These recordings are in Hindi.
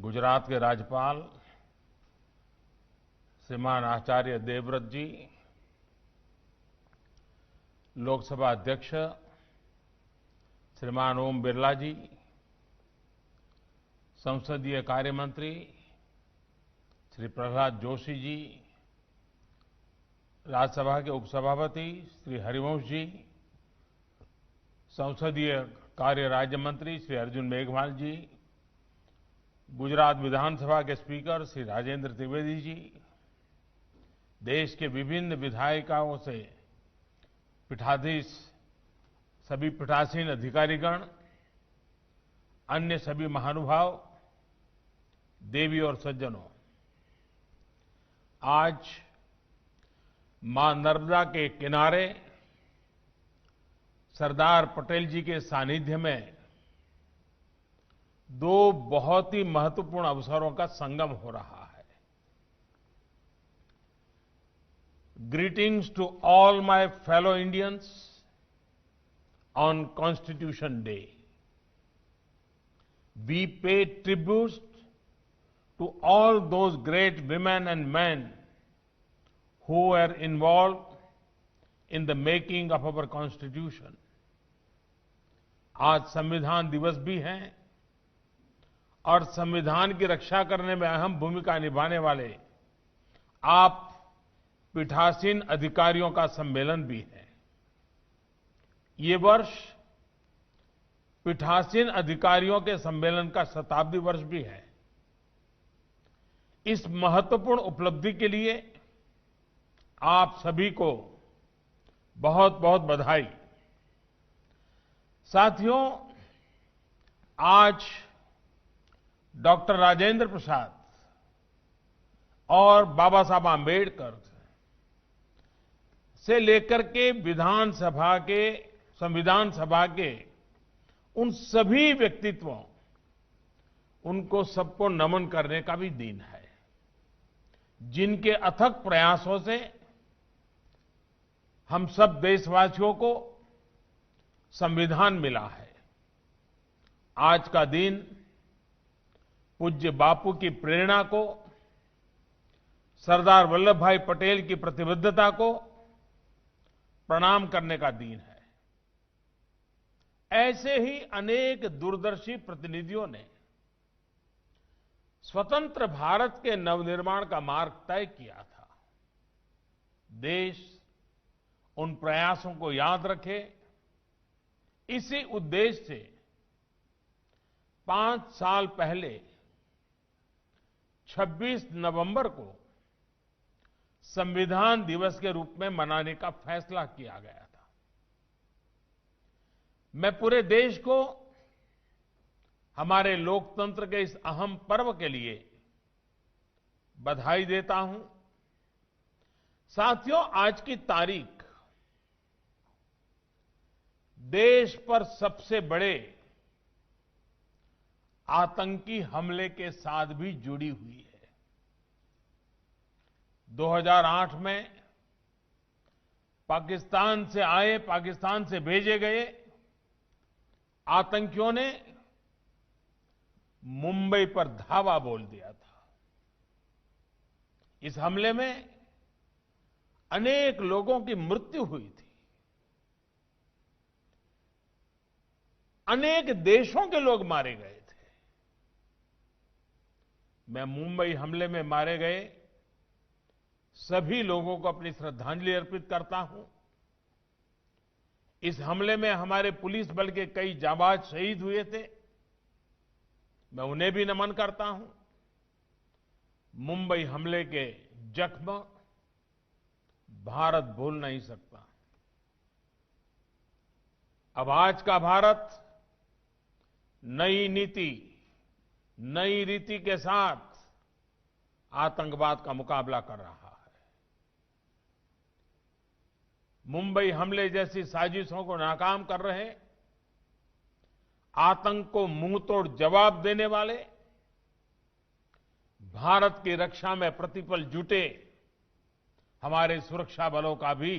गुजरात के राज्यपाल श्रीमान आचार्य देवव्रत जी, लोकसभा अध्यक्ष श्रीमान ओम बिरला जी, संसदीय कार्य मंत्री श्री प्रहलाद जोशी जी, राज्यसभा के उपसभापति श्री हरिवंश जी, संसदीय कार्य राज्य मंत्री श्री अर्जुन मेघवाल जी, गुजरात विधानसभा के स्पीकर श्री राजेंद्र त्रिवेदी जी, देश के विभिन्न विधायिकाओं से पीठाधीश सभी पीठासीन अधिकारीगण, अन्य सभी महानुभाव, देवी और सज्जनों, आज मां नर्मदा के किनारे सरदार पटेल जी के सानिध्य में दो बहुत ही महत्वपूर्ण अवसरों का संगम हो रहा है। Greetings to all my fellow Indians on Constitution Day. We pay tributes to all those great women and men who were involved in the making of our constitution. आज संविधान दिवस भी है और संविधान की रक्षा करने में अहम भूमिका निभाने वाले आप पीठासीन अधिकारियों का सम्मेलन भी है। ये वर्ष पीठासीन अधिकारियों के सम्मेलन का शताब्दी वर्ष भी है। इस महत्वपूर्ण उपलब्धि के लिए आप सभी को बहुत बहुत बधाई। साथियों, आज डॉक्टर राजेंद्र प्रसाद और बाबा साहब आंबेडकर से लेकर के संविधान सभा के उन सभी व्यक्तित्वों, उनको सबको नमन करने का भी दिन है, जिनके अथक प्रयासों से हम सब देशवासियों को संविधान मिला है। आज का दिन पूज्य बापू की प्रेरणा को, सरदार वल्लभ भाई पटेल की प्रतिबद्धता को प्रणाम करने का दिन है। ऐसे ही अनेक दूरदर्शी प्रतिनिधियों ने स्वतंत्र भारत के नवनिर्माण का मार्ग तय किया था। देश उन प्रयासों को याद रखे, इसी उद्देश्य से 5 साल पहले 26 नवंबर को संविधान दिवस के रूप में मनाने का फैसला किया गया था। मैं पूरे देश को हमारे लोकतंत्र के इस अहम पर्व के लिए बधाई देता हूं। साथियों, आज की तारीख देश पर सबसे बड़े आतंकी हमले के साथ भी जुड़ी हुई है। 2008 में पाकिस्तान से भेजे गए आतंकियों ने मुंबई पर धावा बोल दिया था। इस हमले में अनेक लोगों की मृत्यु हुई थी। अनेक देशों के लोग मारे गए थे। मैं मुंबई हमले में मारे गए सभी लोगों को अपनी श्रद्धांजलि अर्पित करता हूं। इस हमले में हमारे पुलिस बल के कई जांबाज शहीद हुए थे, मैं उन्हें भी नमन करता हूं। मुंबई हमले के जख्म भारत भूल नहीं सकता। अब आज का भारत नई नीति, नई रीति के साथ आतंकवाद का मुकाबला कर रहा है। मुंबई हमले जैसी साजिशों को नाकाम कर रहे, आतंक को मुंहतोड़ जवाब देने वाले, भारत की रक्षा में प्रतिपल जुटे हमारे सुरक्षा बलों का भी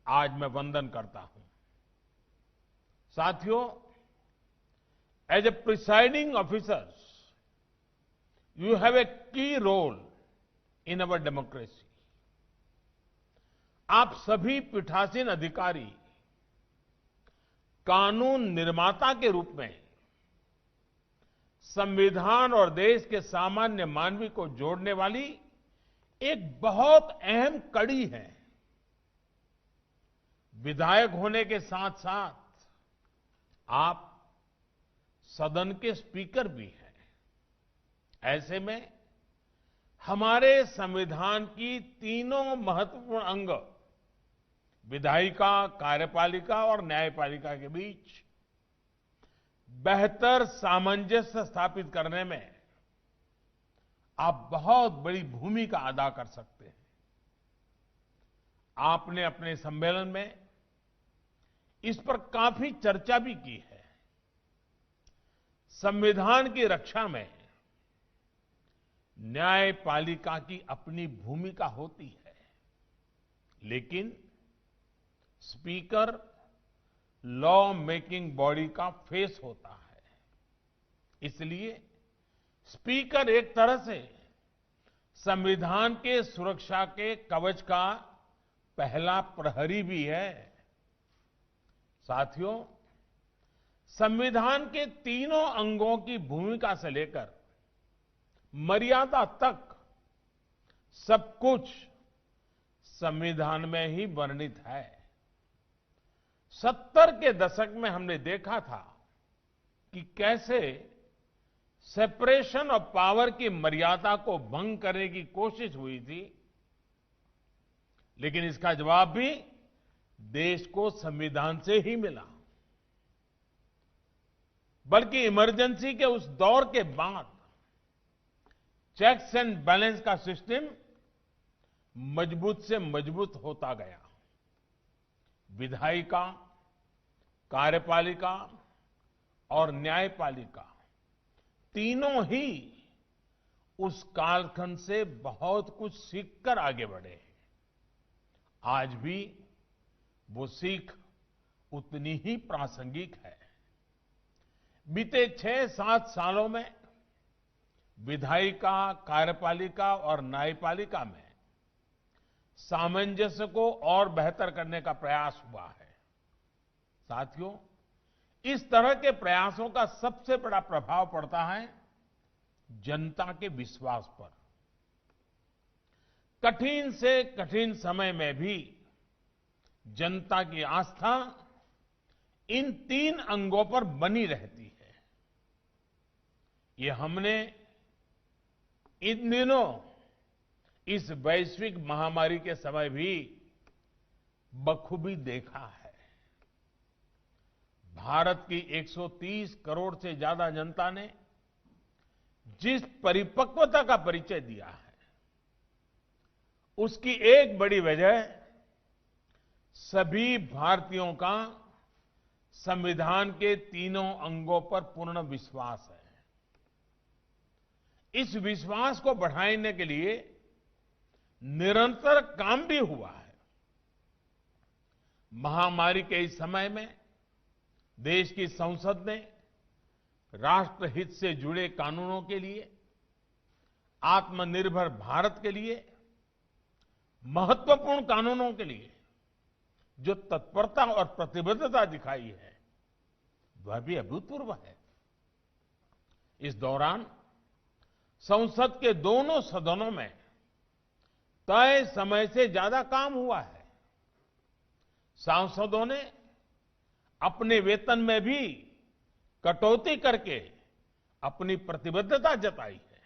आज मैं वंदन करता हूं। साथियों, as a presiding officers, You have a key role in our democracy. आप सभी पीठासीन अधिकारी कानून निर्माता के रूप में संविधान और देश के सामान्य मानवी को जोड़ने वाली एक बहुत अहम कड़ी है। विधायक होने के साथ साथ आप सदन के स्पीकर भी हैं। ऐसे में हमारे संविधान की तीनों महत्वपूर्ण अंग विधायिका, कार्यपालिका और न्यायपालिका के बीच बेहतर सामंजस्य स्थापित करने में आप बहुत बड़ी भूमिका अदा कर सकते हैं। आपने अपने सम्मेलन में इस पर काफी चर्चा भी की है। संविधान की रक्षा में न्यायपालिका की अपनी भूमिका होती है, लेकिन स्पीकर लॉ मेकिंग बॉडी का फेस होता है। इसलिए स्पीकर एक तरह से संविधान के सुरक्षा के कवच का पहला प्रहरी भी है। साथियों, संविधान के तीनों अंगों की भूमिका से लेकर मर्यादा तक सब कुछ संविधान में ही वर्णित है। 70 के दशक में हमने देखा था कि कैसे सेपरेशन ऑफ पावर की मर्यादा को भंग करने की कोशिश हुई थी, लेकिन इसका जवाब भी देश को संविधान से ही मिला। बल्कि इमरजेंसी के उस दौर के बाद चेक्स एंड बैलेंस का सिस्टम मजबूत से मजबूत होता गया। विधायिका, कार्यपालिका और न्यायपालिका तीनों ही उस कालखंड से बहुत कुछ सीखकर आगे बढ़े। आज भी वो सीख उतनी ही प्रासंगिक है। बीते 6-7 सालों में विधायिका, कार्यपालिका और न्यायपालिका में सामंजस्य को और बेहतर करने का प्रयास हुआ है। साथियों, इस तरह के प्रयासों का सबसे बड़ा प्रभाव पड़ता है जनता के विश्वास पर। कठिन से कठिन समय में भी जनता की आस्था इन 3 अंगों पर बनी रहती है। ये हमने इन दिनों इस वैश्विक महामारी के समय भी बखूबी देखा है। भारत की 130 करोड़ से ज्यादा जनता ने जिस परिपक्वता का परिचय दिया है, उसकी एक बड़ी वजह सभी भारतीयों का संविधान के तीनों अंगों पर पूर्ण विश्वास है। इस विश्वास को बढ़ाने के लिए निरंतर काम भी हुआ है। महामारी के इस समय में देश की संसद ने राष्ट्रहित से जुड़े कानूनों के लिए, आत्मनिर्भर भारत के लिए, महत्वपूर्ण कानूनों के लिए जो तत्परता और प्रतिबद्धता दिखाई है, वह भी अभूतपूर्व है। इस दौरान संसद के दोनों सदनों में तय समय से ज्यादा काम हुआ है। सांसदों ने अपने वेतन में भी कटौती करके अपनी प्रतिबद्धता जताई है।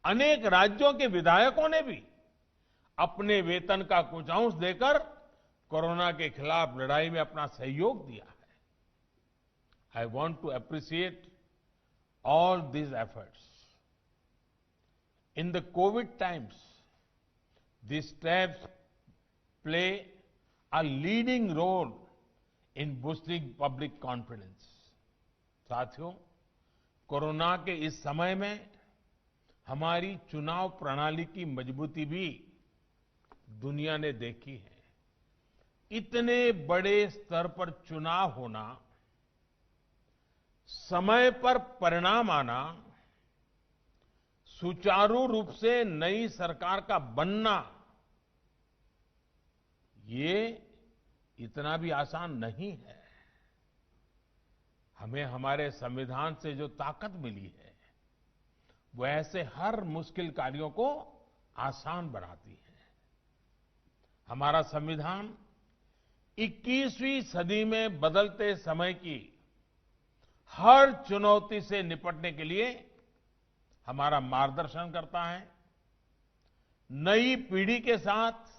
अनेक राज्यों के विधायकों ने भी अपने वेतन का कुछ अंश देकर कोरोना के खिलाफ लड़ाई में अपना सहयोग दिया है। I want to appreciate all these efforts. In the COVID times, these steps play a leading role in boosting public confidence. साथियों, कोरोना के इस समय में हमारी चुनाव प्रणाली की मजबूती भी दुनिया ने देखी है। इतने बड़े स्तर पर चुनाव होना, समय पर परिणाम आना, सुचारू रूप से नई सरकार का बनना, ये इतना भी आसान नहीं है। हमें हमारे संविधान से जो ताकत मिली है, वो ऐसे हर मुश्किल कार्यों को आसान बनाती है। हमारा संविधान 21वीं सदी में बदलते समय की हर चुनौती से निपटने के लिए हमारा मार्गदर्शन करता है। नई पीढ़ी के साथ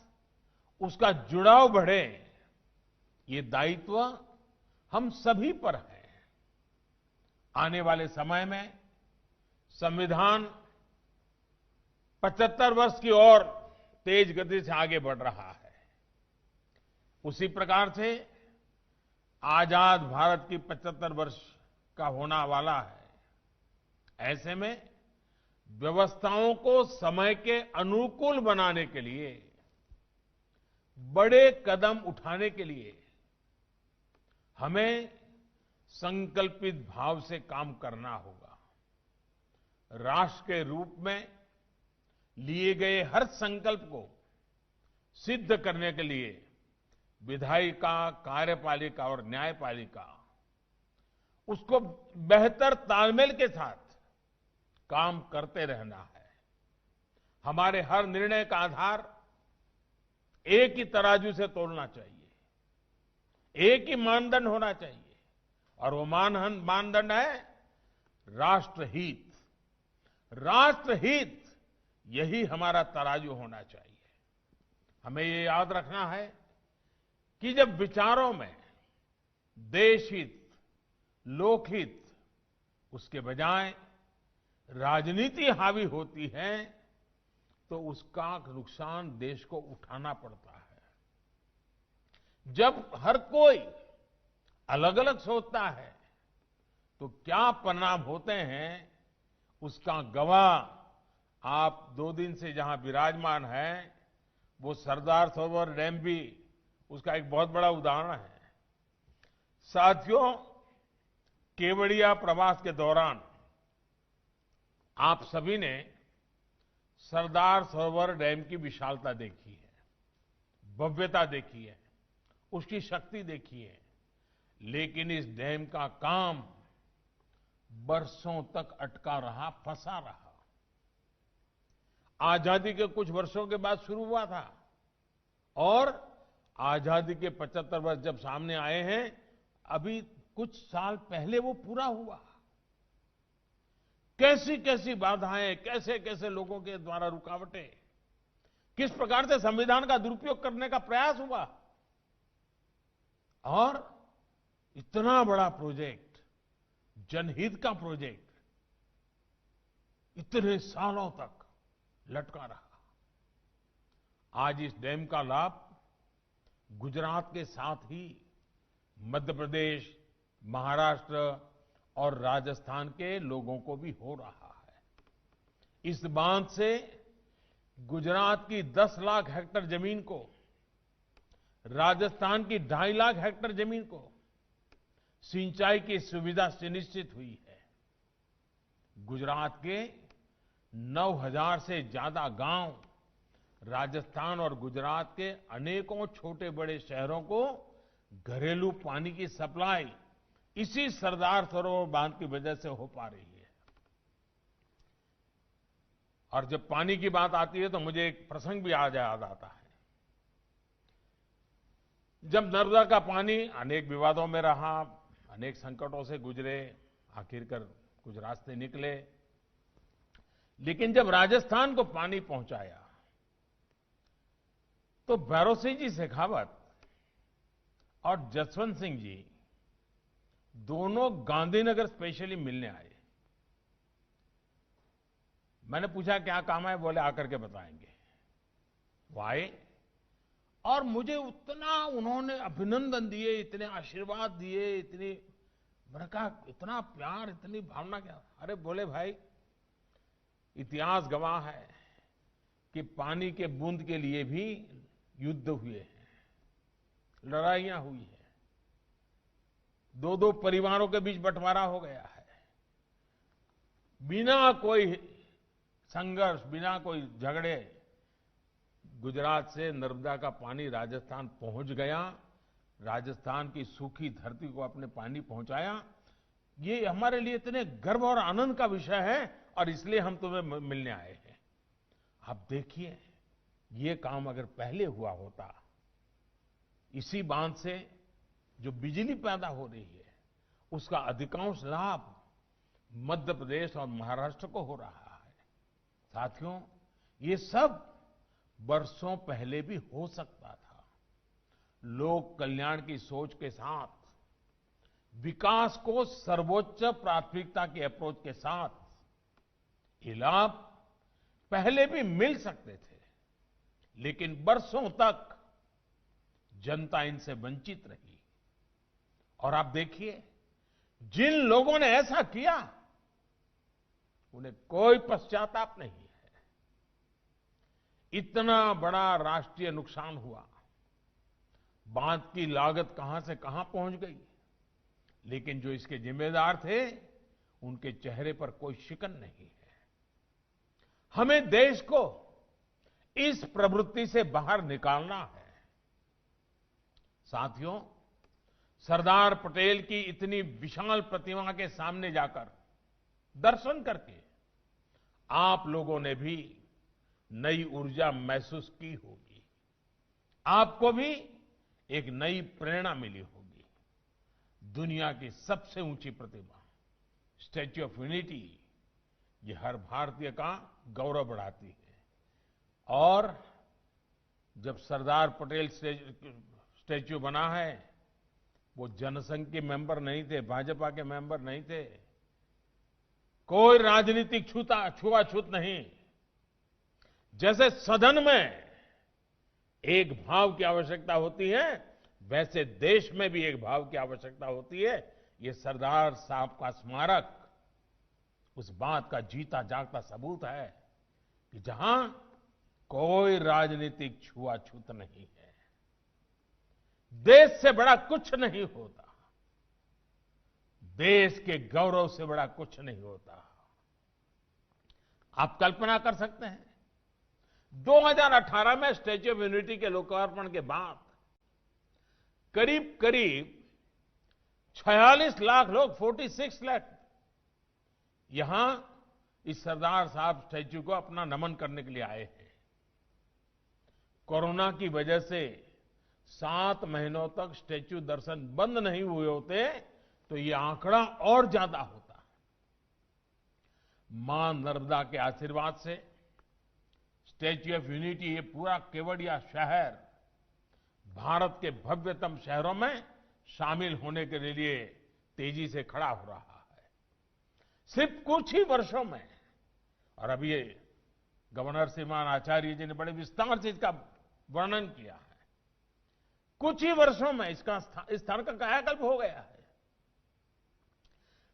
उसका जुड़ाव बढ़े, ये दायित्व हम सभी पर है। आने वाले समय में संविधान 75 वर्ष की ओर तेज गति से आगे बढ़ रहा है। उसी प्रकार से आजाद भारत की 75 वर्ष का होना वाला है। ऐसे में व्यवस्थाओं को समय के अनुकूल बनाने के लिए, बड़े कदम उठाने के लिए हमें संकल्पित भाव से काम करना होगा। राष्ट्र के रूप में लिए गए हर संकल्प को सिद्ध करने के लिए विधायिका, कार्यपालिका और न्यायपालिका उसको बेहतर तालमेल के साथ काम करते रहना है। हमारे हर निर्णय का आधार एक ही तराजू से तोलना चाहिए, एक ही मानदंड होना चाहिए, और वो मानदंड है राष्ट्रहित। राष्ट्रहित, यही हमारा तराजू होना चाहिए। हमें ये याद रखना है कि जब विचारों में देशहित, लोकहित, उसके बजाय राजनीति हावी होती है, तो उसका नुकसान देश को उठाना पड़ता है। जब हर कोई अलग अलग सोचता है, तो क्या परिणाम होते हैं, उसका गवाह आप 2 दिन से जहां विराजमान हैं, वो सरदार सरोवर डैम भी उसका एक बहुत बड़ा उदाहरण है। साथियों, केवड़िया प्रवास के दौरान आप सभी ने सरदार सरोवर डैम की विशालता देखी है, भव्यता देखी है, उसकी शक्ति देखी है। लेकिन इस डैम का काम बरसों तक अटका रहा, फंसा रहा। आजादी के कुछ वर्षों के बाद शुरू हुआ था, और आजादी के 75 वर्ष जब सामने आए हैं, अभी कुछ साल पहले वो पूरा हुआ। कैसी कैसी बाधाएं, कैसे कैसे लोगों के द्वारा रुकावटें, किस प्रकार से संविधान का दुरुपयोग करने का प्रयास हुआ, और इतना बड़ा प्रोजेक्ट, जनहित का प्रोजेक्ट, इतने सालों तक लटका रहा। आज इस डैम का लाभ गुजरात के साथ ही मध्य प्रदेश, महाराष्ट्र और राजस्थान के लोगों को भी हो रहा है। इस बांध से गुजरात की 10 लाख हेक्टेयर जमीन को, राजस्थान की 2.5 लाख हेक्टेयर जमीन को सिंचाई की सुविधा सुनिश्चित हुई है। गुजरात के 9,000 से ज्यादा गांव, राजस्थान और गुजरात के अनेकों छोटे बड़े शहरों को घरेलू पानी की सप्लाई इसी सरदार सरोवर बांध की वजह से हो पा रही है। और जब पानी की बात आती है, तो मुझे एक प्रसंग भी याद आता है। जब नर्मदा का पानी अनेक विवादों में रहा, अनेक संकटों से गुजरे, आखिरकार कुछ रास्ते निकले, लेकिन जब राजस्थान को पानी पहुंचाया, तो भैरों सिंह जी शेखावत और जसवंत सिंह जी दोनों गांधीनगर स्पेशली मिलने आए। मैंने पूछा क्या काम है, बोले आकर के बताएंगे। वो आए और मुझे उतना उन्होंने अभिनंदन दिए, इतने आशीर्वाद दिए, इतनी, मैंने कहा इतना प्यार, इतनी भावना क्या। अरे बोले भाई, इतिहास गवाह है कि पानी के बूंद के लिए भी युद्ध हुए हैं, लड़ाइयां हुई हैं, 2-2 परिवारों के बीच बंटवारा हो गया है, बिना कोई संघर्ष, बिना कोई झगड़े गुजरात से नर्मदा का पानी राजस्थान पहुंच गया, राजस्थान की सूखी धरती को अपने पानी पहुंचाया। ये हमारे लिए इतने गर्व और आनंद का विषय है और इसलिए हम तुम्हें मिलने आए हैं। आप देखिए, ये काम अगर पहले हुआ होता, इसी बांध से जो बिजली पैदा हो रही है उसका अधिकांश लाभ मध्य प्रदेश और महाराष्ट्र को हो रहा है। साथियों, ये सब वर्षों पहले भी हो सकता था। लोक कल्याण की सोच के साथ, विकास को सर्वोच्च प्राथमिकता की अप्रोच के साथ ये लाभ पहले भी मिल सकते थे, लेकिन वर्षों तक जनता इनसे वंचित रही। और आप देखिए, जिन लोगों ने ऐसा किया उन्हें कोई पश्चाताप नहीं है। इतना बड़ा राष्ट्रीय नुकसान हुआ, बांध की लागत कहां से कहां पहुंच गई, लेकिन जो इसके जिम्मेदार थे उनके चेहरे पर कोई शिकन नहीं है। हमें देश को इस प्रवृत्ति से बाहर निकालना है। साथियों, सरदार पटेल की इतनी विशाल प्रतिमा के सामने जाकर दर्शन करके आप लोगों ने भी नई ऊर्जा महसूस की होगी, आपको भी एक नई प्रेरणा मिली होगी। दुनिया की सबसे ऊंची प्रतिमा स्टैच्यू ऑफ यूनिटी, ये हर भारतीय का गौरव बढ़ाती है। और जब सरदार पटेल स्टैच्यू बना है, वो जनसंघ के मेंबर नहीं थे, भाजपा के मेंबर नहीं थे, कोई राजनीतिक छुआछूत नहीं। जैसे सदन में एक भाव की आवश्यकता होती है, वैसे देश में भी एक भाव की आवश्यकता होती है। ये सरदार साहब का स्मारक उस बात का जीता जागता सबूत है कि जहां कोई राजनीतिक छुआछूत नहीं है। देश से बड़ा कुछ नहीं होता, देश के गौरव से बड़ा कुछ नहीं होता। आप कल्पना कर सकते हैं, 2018 में स्टैच्यू ऑफ यूनिटी के लोकार्पण के बाद करीब करीब 46 लाख लोग, 46 लाख, यहां इस सरदार साहब स्टैच्यू को अपना नमन करने के लिए आए हैं। कोरोना की वजह से 7 महीनों तक स्टैच्यू दर्शन बंद नहीं हुए होते तो ये आंकड़ा और ज्यादा होता। मां नर्मदा के आशीर्वाद से स्टैच्यू ऑफ यूनिटी, ये पूरा केवड़िया शहर भारत के भव्यतम शहरों में शामिल होने के लिए तेजी से खड़ा हो रहा है। सिर्फ कुछ ही वर्षों में, और अभी ये गवर्नर श्रीमान आचार्य जी ने बड़े विस्तार से इसका वर्णन किया है, कुछ ही वर्षों में इस स्थान का कायाकल्प हो गया है।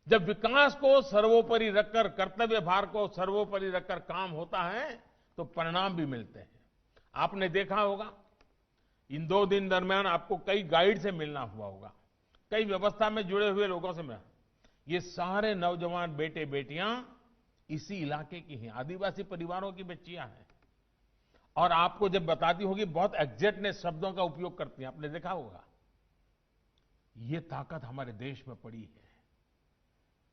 जब विकास को सर्वोपरि रखकर, कर्तव्य भार को सर्वोपरि रखकर काम होता है तो परिणाम भी मिलते हैं। आपने देखा होगा, इन 2 दिन दरमियान आपको कई गाइड से मिलना हुआ होगा, कई व्यवस्था में जुड़े हुए लोगों से मिलना। ये सारे नौजवान बेटे बेटियां इसी इलाके की हैं, आदिवासी परिवारों की बच्चियां हैं। और आपको जब बताती होगी, बहुत एग्जैक्टनेस शब्दों का उपयोग करती हैं, आपने देखा होगा। ये ताकत हमारे देश में पड़ी है,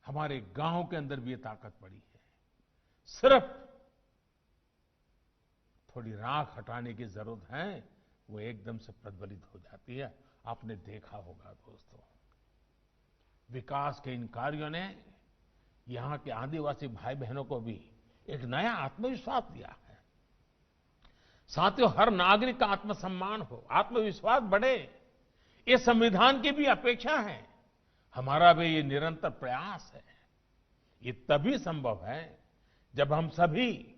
हमारे गांव के अंदर भी ये ताकत पड़ी है। सिर्फ थोड़ी राख हटाने की जरूरत है, वो एकदम से प्रज्वलित हो जाती है। आपने देखा होगा दोस्तों, विकास के इन कार्यों ने यहां के आदिवासी भाई बहनों को भी एक नया आत्मविश्वास दिया है। साथियों, हर नागरिक का आत्मसम्मान हो, आत्मविश्वास बढ़े, ये संविधान की भी अपेक्षा है, हमारा भी ये निरंतर प्रयास है। ये तभी संभव है जब हम सभी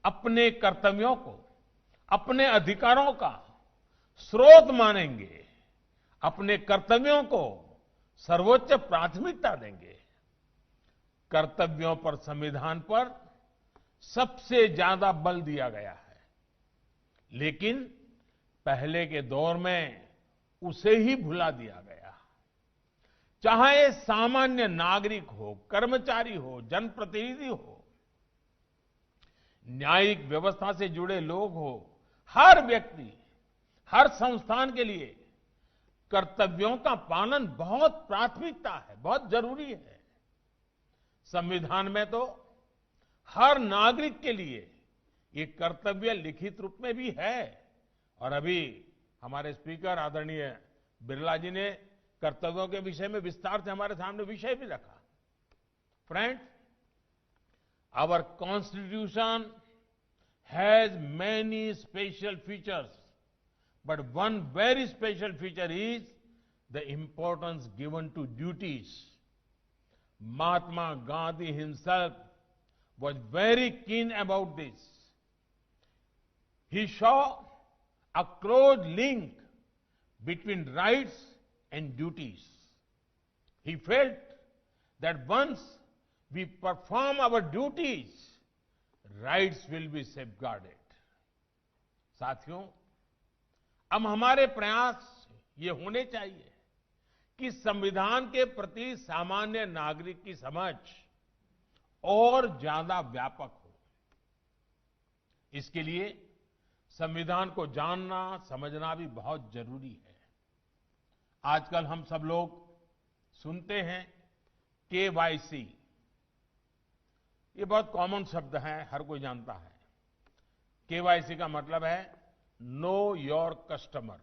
अपने कर्तव्यों को, अपने अधिकारों का स्रोत मानेंगे, अपने कर्तव्यों को सर्वोच्च प्राथमिकता देंगे। कर्तव्यों पर, संविधान पर सबसे ज्यादा बल दिया गया है, लेकिन पहले के दौर में उसे ही भुला दिया गया। चाहे सामान्य नागरिक हो, कर्मचारी हो, जनप्रतिनिधि हो, न्यायिक व्यवस्था से जुड़े लोग हो, हर व्यक्ति, हर संस्थान के लिए कर्तव्यों का पालन बहुत प्राथमिकता है, बहुत जरूरी है। संविधान में तो हर नागरिक के लिए ये कर्तव्य लिखित रूप में भी है। और अभी हमारे स्पीकर आदरणीय बिरला जी ने कर्तव्यों के विषय में विस्तार से हमारे सामने विषय भी रखा। Friends, our constitution has many special features, but one very special feature is the importance given to duties. Mahatma Gandhi himself was very keen about this. He saw a close link between rights and duties. He felt that once we perform our duties, rights will be safeguarded. साथियों, अब हमारे प्रयास ये होने चाहिए कि संविधान के प्रति सामान्य नागरिक की समझ और ज्यादा व्यापक हो। इसके लिए संविधान को जानना, समझना भी बहुत जरूरी है। आजकल हम सब लोग सुनते हैं केवाईसी। ये बहुत कॉमन शब्द है, हर कोई जानता है। केवाईसी का मतलब है नो योर कस्टमर।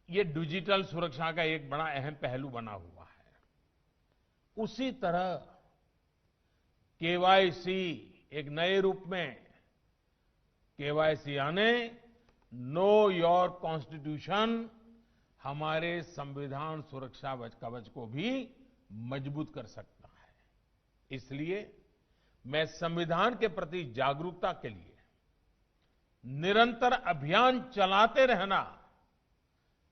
ये डिजिटल सुरक्षा का एक बड़ा अहम पहलू बना हुआ है। उसी तरह केवाईसी एक नए रूप में, केवाईसी यानी नो योर कॉन्स्टिट्यूशन, हमारे संविधान सुरक्षा कवच को भी मजबूत कर सकता है। इसलिए मैं संविधान के प्रति जागरूकता के लिए निरंतर अभियान चलाते रहना,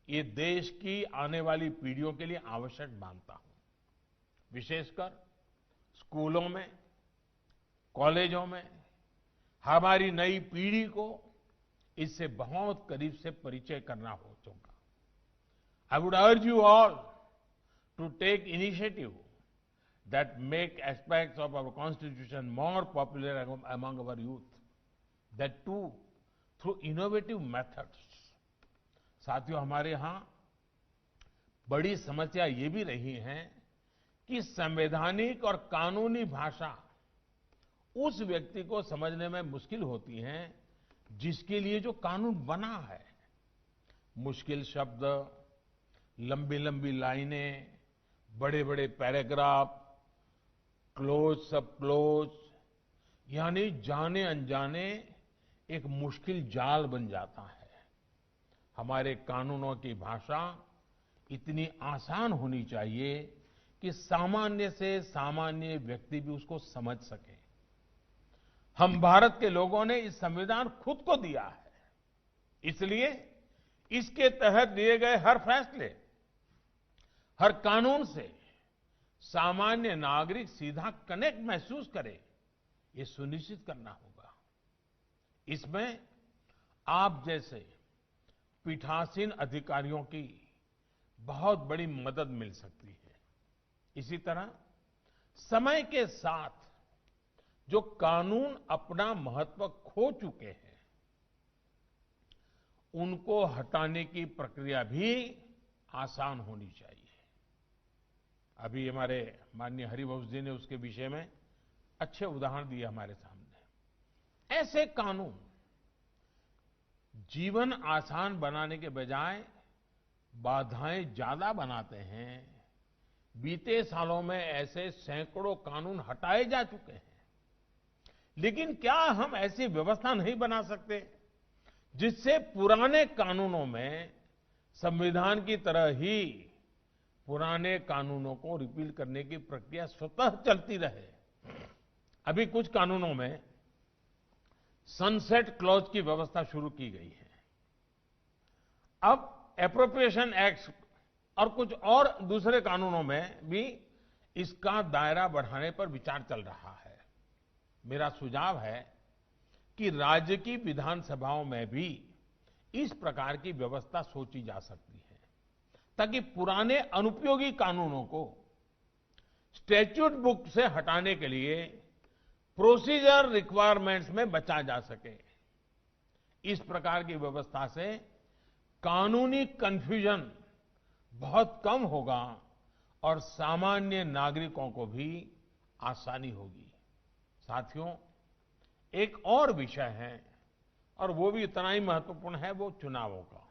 ये देश की आने वाली पीढ़ियों के लिए आवश्यक मानता हूं। विशेषकर स्कूलों में, कॉलेजों में हमारी नई पीढ़ी को इससे बहुत करीब से परिचय करना हो चुका। I would urge you all to take initiative that make aspects of our constitution more popular among our youth, that too through innovative methods. साथियों, हमारे यहां बड़ी समस्या ये भी रही है कि संवैधानिक और कानूनी भाषा उस व्यक्ति को समझने में मुश्किल होती है जिसके लिए जो कानून बना है। मुश्किल शब्द, लंबी लंबी लाइनें, बड़े बड़े पैराग्राफ, क्लोज सब क्लोज, यानी जाने अनजाने एक मुश्किल जाल बन जाता है। हमारे कानूनों की भाषा इतनी आसान होनी चाहिए कि सामान्य से सामान्य व्यक्ति भी उसको समझ सके। हम भारत के लोगों ने इस संविधान खुद को दिया है, इसलिए इसके तहत लिए गए हर फैसले, हर कानून से सामान्य नागरिक सीधा कनेक्ट महसूस करे, ये सुनिश्चित करना होगा। इसमें आप जैसे पीठासीन अधिकारियों की बहुत बड़ी मदद मिल सकती है। इसी तरह समय के साथ जो कानून अपना महत्व खो चुके हैं, उनको हटाने की प्रक्रिया भी आसान होनी चाहिए। अभी हमारे माननीय हरिवंश जी ने उसके विषय में अच्छे उदाहरण दिए हमारे सामने। ऐसे कानून जीवन आसान बनाने के बजाय बाधाएं ज्यादा बनाते हैं। बीते सालों में ऐसे सैकड़ों कानून हटाए जा चुके हैं, लेकिन क्या हम ऐसी व्यवस्था नहीं बना सकते जिससे पुराने कानूनों में संविधान की तरह ही पुराने कानूनों को रिपील करने की प्रक्रिया स्वतः चलती रहे? अभी कुछ कानूनों में सनसेट क्लॉज की व्यवस्था शुरू की गई है। अब एप्रोप्रिएशन एक्ट और कुछ और दूसरे कानूनों में भी इसका दायरा बढ़ाने पर विचार चल रहा है। मेरा सुझाव है कि राज्य की विधानसभाओं में भी इस प्रकार की व्यवस्था सोची जा सकती है, ताकि पुराने अनुपयोगी कानूनों को स्टैट्यूट बुक से हटाने के लिए प्रोसीजर रिक्वायरमेंट्स में बचा जा सके। इस प्रकार की व्यवस्था से कानूनी कंफ्यूजन बहुत कम होगा और सामान्य नागरिकों को भी आसानी होगी। साथियों, एक और विषय है और वो भी इतना ही महत्वपूर्ण है, वो चुनावों का।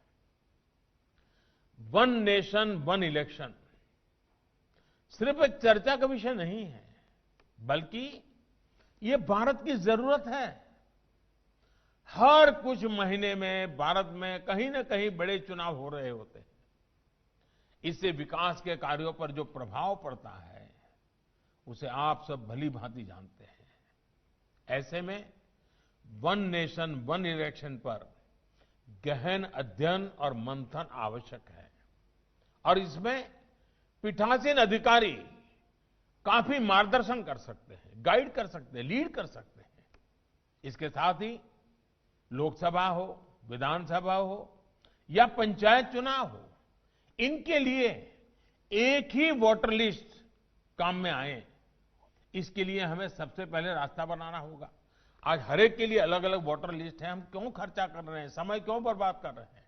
वन नेशन वन इलेक्शन सिर्फ एक चर्चा का विषय नहीं है, बल्कि ये भारत की जरूरत है। हर कुछ महीने में भारत में कहीं न कहीं बड़े चुनाव हो रहे होते हैं। इससे विकास के कार्यों पर जो प्रभाव पड़ता है, उसे आप सब भली भांति जानते हैं। ऐसे में वन नेशन वन इलेक्शन पर गहन अध्ययन और मंथन आवश्यक है और इसमें पीठासीन अधिकारी काफी मार्गदर्शन कर सकते हैं, गाइड कर सकते हैं, लीड कर सकते हैं। इसके साथ ही लोकसभा हो, विधानसभा हो या पंचायत चुनाव हो, इनके लिए एक ही वोटर लिस्ट काम में आए, इसके लिए हमें सबसे पहले रास्ता बनाना होगा। आज हर एक के लिए अलग अलग वोटर लिस्ट है, हम क्यों खर्चा कर रहे हैं, समय क्यों बर्बाद कर रहे हैं।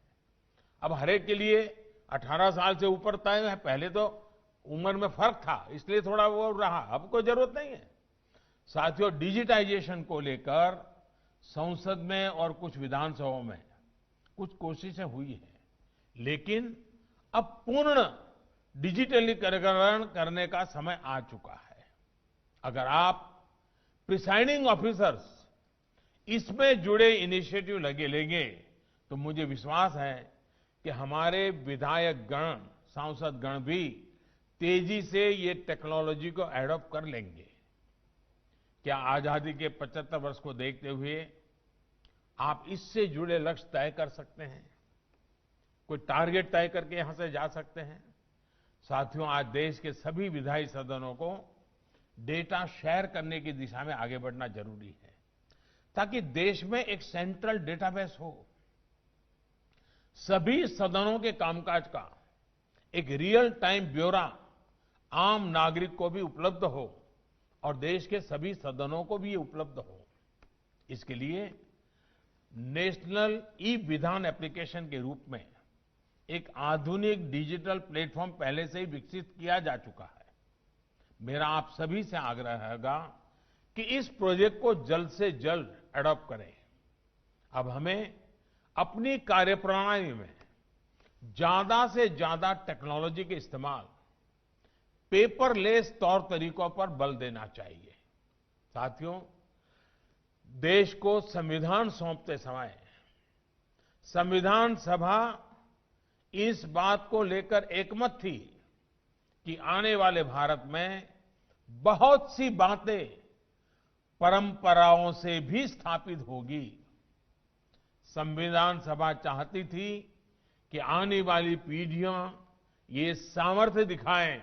अब हर एक के लिए 18 साल से ऊपर तय है। पहले तो उम्र में फर्क था, इसलिए थोड़ा वो रहा, अब कोई जरूरत नहीं है। साथियों, डिजिटाइजेशन को लेकर संसद में और कुछ विधानसभाओं में कुछ कोशिशें हुई है, लेकिन अब पूर्ण डिजिटलीकरण करने का समय आ चुका है। अगर आप प्रिसाइडिंग ऑफिसर्स इसमें जुड़े इनिशिएटिव लगे लेंगे तो मुझे विश्वास है कि हमारे विधायक गण, सांसद गण भी तेजी से ये टेक्नोलॉजी को एडॉप्ट कर लेंगे। क्या आजादी के 75 वर्ष को देखते हुए आप इससे जुड़े लक्ष्य तय कर सकते हैं? कोई टारगेट तय करके यहां से जा सकते हैं? साथियों, आज देश के सभी विधायी सदनों को डेटा शेयर करने की दिशा में आगे बढ़ना जरूरी है, ताकि देश में एक सेंट्रल डेटाबेस हो। सभी सदनों के कामकाज का एक रियल टाइम ब्यौरा आम नागरिक को भी उपलब्ध हो और देश के सभी सदनों को भी ये उपलब्ध हो। इसके लिए नेशनल ई विधान एप्लीकेशन के रूप में एक आधुनिक डिजिटल प्लेटफॉर्म पहले से ही विकसित किया जा चुका है। मेरा आप सभी से आग्रह रहेगा कि इस प्रोजेक्ट को जल्द से जल्द एडॉप्ट करें। अब हमें अपनी कार्यप्रणाली में ज्यादा से ज्यादा टेक्नोलॉजी के इस्तेमाल, पेपरलेस तौर तरीकों पर बल देना चाहिए। साथियों, देश को संविधान सौंपते समय संविधान सभा इस बात को लेकर एकमत थी कि आने वाले भारत में बहुत सी बातें परंपराओं से भी स्थापित होगी। संविधान सभा चाहती थी कि आने वाली पीढ़ियां ये सामर्थ्य दिखाएं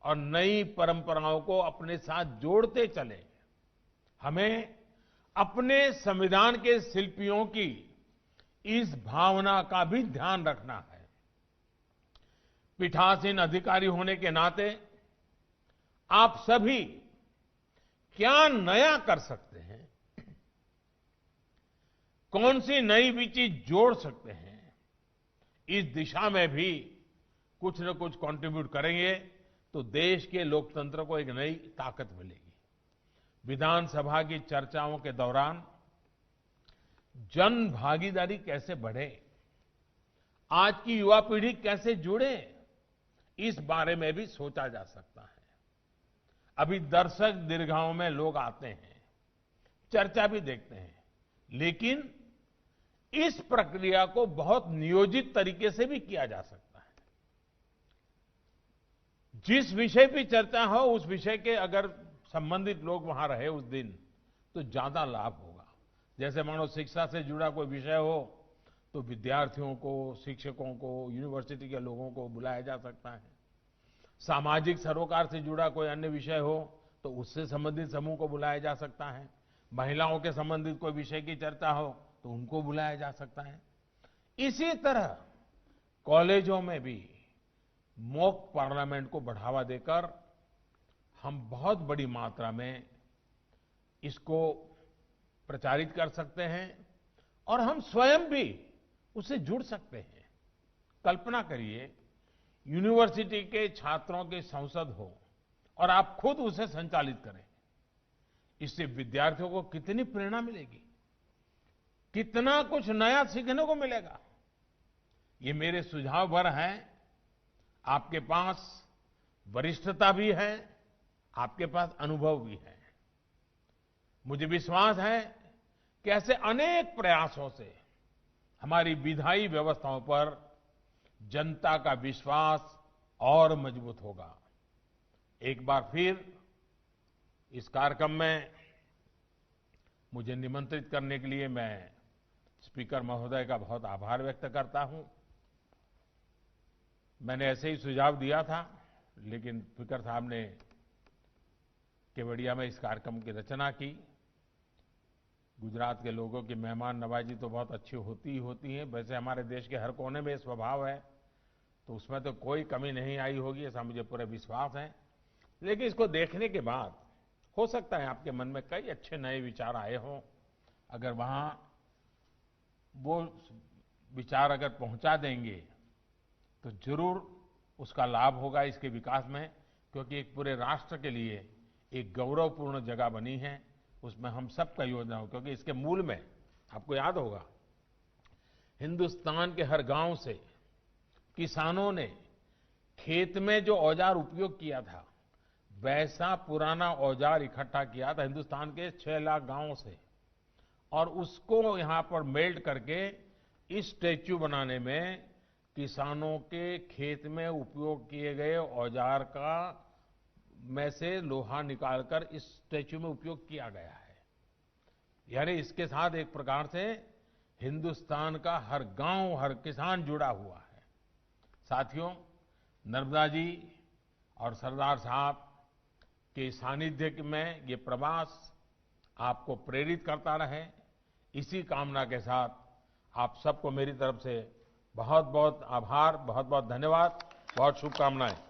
और नई परंपराओं को अपने साथ जोड़ते चलें। हमें अपने संविधान के शिल्पियों की इस भावना का भी ध्यान रखना है। पीठासीन अधिकारी होने के नाते आप सभी क्या नया कर सकते हैं, कौन सी नई भी चीज जोड़ सकते हैं, इस दिशा में भी कुछ न कुछ कंट्रीब्यूट करेंगे तो देश के लोकतंत्र को एक नई ताकत मिलेगी। विधानसभा की चर्चाओं के दौरान जन भागीदारी कैसे बढ़े, आज की युवा पीढ़ी कैसे जुड़े, इस बारे में भी सोचा जा सकता है। अभी दर्शक दीर्घाओं में लोग आते हैं, चर्चा भी देखते हैं, लेकिन इस प्रक्रिया को बहुत नियोजित तरीके से भी किया जा सकता है। जिस विषय पे चर्चा हो, उस विषय के अगर संबंधित लोग वहां रहे उस दिन, तो ज्यादा लाभ होगा। जैसे मानो शिक्षा से जुड़ा कोई विषय हो तो विद्यार्थियों को, शिक्षकों को, यूनिवर्सिटी के लोगों को बुलाया जा सकता है। सामाजिक सरोकार से जुड़ा कोई अन्य विषय हो तो उससे संबंधित समूह को बुलाया जा सकता है। महिलाओं के संबंधित कोई विषय की चर्चा हो तो उनको बुलाया जा सकता है। इसी तरह कॉलेजों में भी मॉक पार्लियामेंट को बढ़ावा देकर हम बहुत बड़ी मात्रा में इसको प्रचारित कर सकते हैं और हम स्वयं भी उससे जुड़ सकते हैं। कल्पना करिए, यूनिवर्सिटी के छात्रों की संसद हो और आप खुद उसे संचालित करें। इससे विद्यार्थियों को कितनी प्रेरणा मिलेगी, कितना कुछ नया सीखने को मिलेगा। ये मेरे सुझाव भर हैं। आपके पास वरिष्ठता भी है, आपके पास अनुभव भी है। मुझे विश्वास है कि ऐसे अनेक प्रयासों से हमारी विधायी व्यवस्थाओं पर जनता का विश्वास और मजबूत होगा। एक बार फिर इस कार्यक्रम में मुझे निमंत्रित करने के लिए मैं स्पीकर महोदय का बहुत आभार व्यक्त करता हूं। मैंने ऐसे ही सुझाव दिया था, लेकिन स्पीकर साहब ने केवड़िया में इस कार्यक्रम की रचना की। गुजरात के लोगों की मेहमान नवाजी तो बहुत अच्छी होती ही होती है। वैसे हमारे देश के हर कोने में स्वभाव है, तो उसमें तो कोई कमी नहीं आई होगी, ऐसा मुझे पूरा विश्वास है। लेकिन इसको देखने के बाद हो सकता है आपके मन में कई अच्छे नए विचार आए हों। अगर वहां वो विचार अगर पहुंचा देंगे तो जरूर उसका लाभ होगा इसके विकास में, क्योंकि एक पूरे राष्ट्र के लिए एक गौरवपूर्ण जगह बनी है। उसमें हम सबका योगदान हो, क्योंकि इसके मूल में आपको याद होगा, हिंदुस्तान के हर गांव से किसानों ने खेत में जो औजार उपयोग किया था, वैसा पुराना औजार इकट्ठा किया था हिंदुस्तान के 6 लाख गांवों से, और उसको यहां पर मेल्ट करके इस स्टैच्यू बनाने में किसानों के खेत में उपयोग किए गए औजार का में से लोहा निकालकर इस स्टैच्यू में उपयोग किया गया है। यानी इसके साथ एक प्रकार से हिंदुस्तान का हर गांव, हर किसान जुड़ा हुआ है। साथियों, नर्मदा जी और सरदार साहब के सानिध्य में ये प्रवास आपको प्रेरित करता रहे, इसी कामना के साथ आप सबको मेरी तरफ से बहुत बहुत आभार, बहुत बहुत धन्यवाद, बहुत शुभकामनाएं।